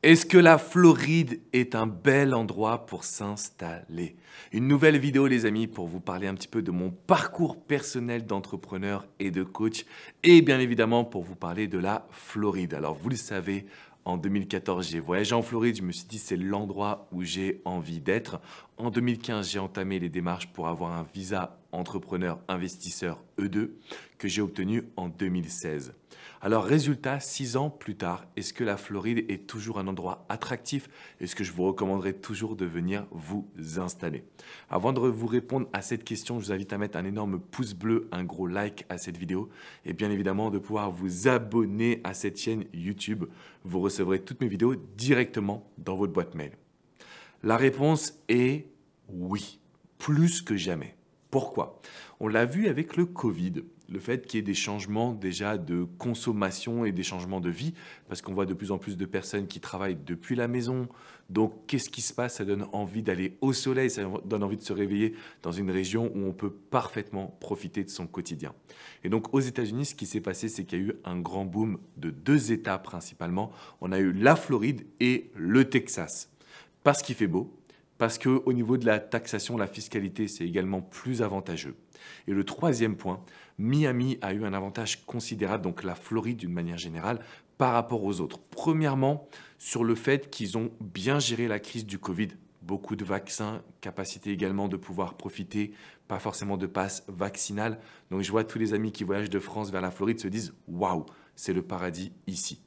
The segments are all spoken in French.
Est-ce que la Floride est un bel endroit pour s'installer? Une nouvelle vidéo les amis pour vous parler un petit peu de mon parcours personnel d'entrepreneur et de coach et bien évidemment pour vous parler de la Floride. Alors vous le savez, en 2014 j'ai voyagé en Floride, je me suis dit c'est l'endroit où j'ai envie d'être. En 2015 j'ai entamé les démarches pour avoir un visa entrepreneur investisseur E2 que j'ai obtenu en 2016. Alors résultat, 6 ans plus tard, est-ce que la Floride est toujours un endroit attractif? Est-ce que je vous recommanderais toujours de venir vous installer? Avant de vous répondre à cette question, je vous invite à mettre un énorme pouce bleu, un gros like à cette vidéo et bien évidemment de pouvoir vous abonner à cette chaîne YouTube. Vous recevrez toutes mes vidéos directement dans votre boîte mail. La réponse est oui, plus que jamais. Pourquoi? On l'a vu avec le Covid, le fait qu'il y ait des changements déjà de consommation et des changements de vie, parce qu'on voit de plus en plus de personnes qui travaillent depuis la maison. Donc, qu'est-ce qui se passe? Ça donne envie d'aller au soleil, ça donne envie de se réveiller dans une région où on peut parfaitement profiter de son quotidien. Et donc, aux États-Unis, ce qui s'est passé, c'est qu'il y a eu un grand boom de 2 États principalement. On a eu la Floride et le Texas. Parce qu'il fait beau, parce qu'au niveau de la taxation, la fiscalité, c'est également plus avantageux. Et le troisième point, Miami a eu un avantage considérable, donc la Floride d'une manière générale, par rapport aux autres. Premièrement, sur le fait qu'ils ont bien géré la crise du Covid. Beaucoup de vaccins, capacité également de pouvoir profiter, pas forcément de passe vaccinal. Donc je vois tous les amis qui voyagent de France vers la Floride se disent « Waouh, c'est le paradis ici ».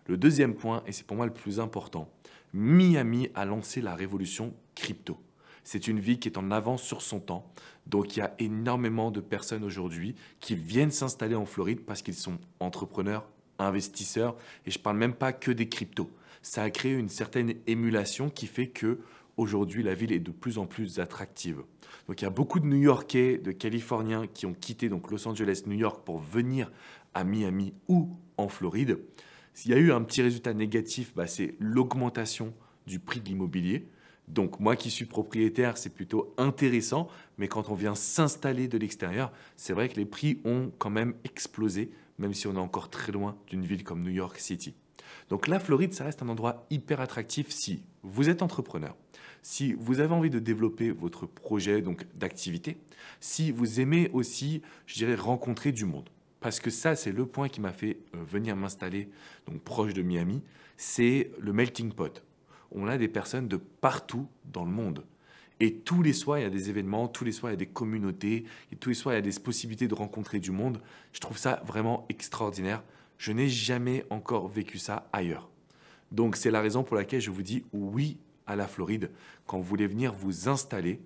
Le deuxième point, et c'est pour moi le plus important, Miami a lancé la révolution crypto. C'est une ville qui est en avance sur son temps. Donc, il y a énormément de personnes aujourd'hui qui viennent s'installer en Floride parce qu'ils sont entrepreneurs, investisseurs. Et je ne parle même pas que des cryptos. Ça a créé une certaine émulation qui fait que aujourd'hui, la ville est de plus en plus attractive. Donc, il y a beaucoup de New-Yorkais, de Californiens qui ont quitté donc Los Angeles, New York pour venir à Miami ou en Floride. S'il y a eu un petit résultat négatif, c'est l'augmentation du prix de l'immobilier. Donc moi qui suis propriétaire, c'est plutôt intéressant, mais quand on vient s'installer de l'extérieur, c'est vrai que les prix ont quand même explosé, même si on est encore très loin d'une ville comme New York City. Donc la Floride, ça reste un endroit hyper attractif si vous êtes entrepreneur, si vous avez envie de développer votre projet d'activité, si vous aimez aussi, je dirais, rencontrer du monde. Parce que ça, c'est le point qui m'a fait venir m'installer donc proche de Miami, c'est le melting pot. On a des personnes de partout dans le monde. Et tous les soirs, il y a des événements, tous les soirs, il y a des communautés, et tous les soirs, il y a des possibilités de rencontrer du monde. Je trouve ça vraiment extraordinaire. Je n'ai jamais encore vécu ça ailleurs. Donc, c'est la raison pour laquelle je vous dis oui à la Floride quand vous voulez venir vous installer.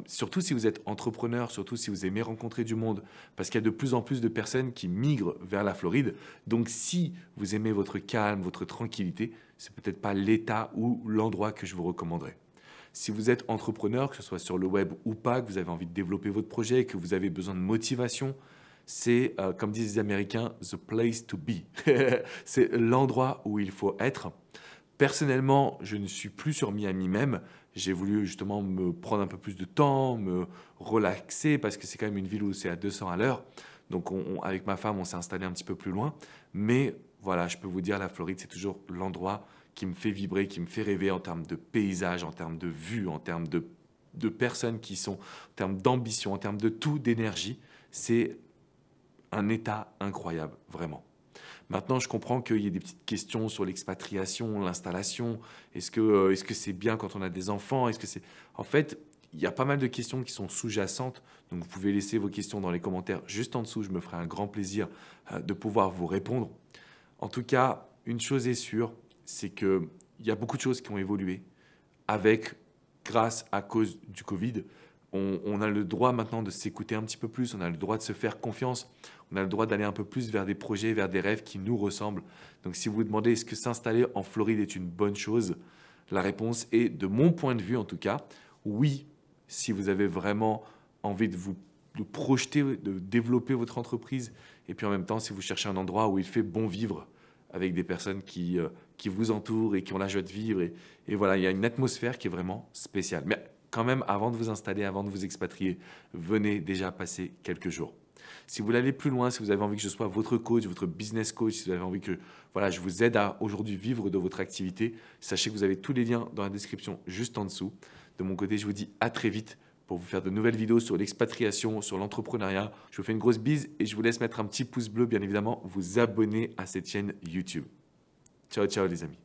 Surtout si vous êtes entrepreneur, surtout si vous aimez rencontrer du monde, parce qu'il y a de plus en plus de personnes qui migrent vers la Floride. Donc, si vous aimez votre calme, votre tranquillité, c'est peut-être pas l'état ou l'endroit que je vous recommanderais. Si vous êtes entrepreneur, que ce soit sur le web ou pas, que vous avez envie de développer votre projet, que vous avez besoin de motivation, c'est, comme disent les Américains, the place to be. C'est l'endroit où il faut être. Personnellement, je ne suis plus sur Miami même. J'ai voulu justement me prendre un peu plus de temps, me relaxer parce que c'est quand même une ville où c'est à 200 à l'heure. Donc avec ma femme, on s'est installé un petit peu plus loin. Mais voilà, je peux vous dire, la Floride, c'est toujours l'endroit qui me fait vibrer, qui me fait rêver en termes de paysage, en termes de vue, en termes de personnes qui sont, en termes d'ambition, en termes de tout, d'énergie. C'est un état incroyable, vraiment. Maintenant, je comprends qu'il y ait des petites questions sur l'expatriation, l'installation. Est-ce que c'est bien quand on a des enfants? En fait, il y a pas mal de questions qui sont sous-jacentes. Donc, vous pouvez laisser vos questions dans les commentaires juste en dessous. Je me ferai un grand plaisir de pouvoir vous répondre. En tout cas, une chose est sûre, c'est qu'il y a beaucoup de choses qui ont évolué grâce à cause du Covid. On a le droit maintenant de s'écouter un petit peu plus, on a le droit de se faire confiance, on a le droit d'aller un peu plus vers des projets, vers des rêves qui nous ressemblent. Donc si vous vous demandez est-ce que s'installer en Floride est une bonne chose, la réponse est, de mon point de vue en tout cas, oui, si vous avez vraiment envie de projeter, de développer votre entreprise, et puis en même temps, si vous cherchez un endroit où il fait bon vivre, avec des personnes qui vous entourent et qui ont la joie de vivre. Et voilà, il y a une atmosphère qui est vraiment spéciale. Mais quand même, avant de vous installer, avant de vous expatrier, venez déjà passer quelques jours. Si vous voulez aller plus loin, si vous avez envie que je sois votre coach, votre business coach, si vous avez envie que voilà, je vous aide à aujourd'hui vivre de votre activité, sachez que vous avez tous les liens dans la description juste en dessous. De mon côté, je vous dis à très vite pour vous faire de nouvelles vidéos sur l'expatriation, sur l'entrepreneuriat. Je vous fais une grosse bise et je vous laisse mettre un petit pouce bleu, bien évidemment, vous abonner à cette chaîne YouTube. Ciao, ciao les amis.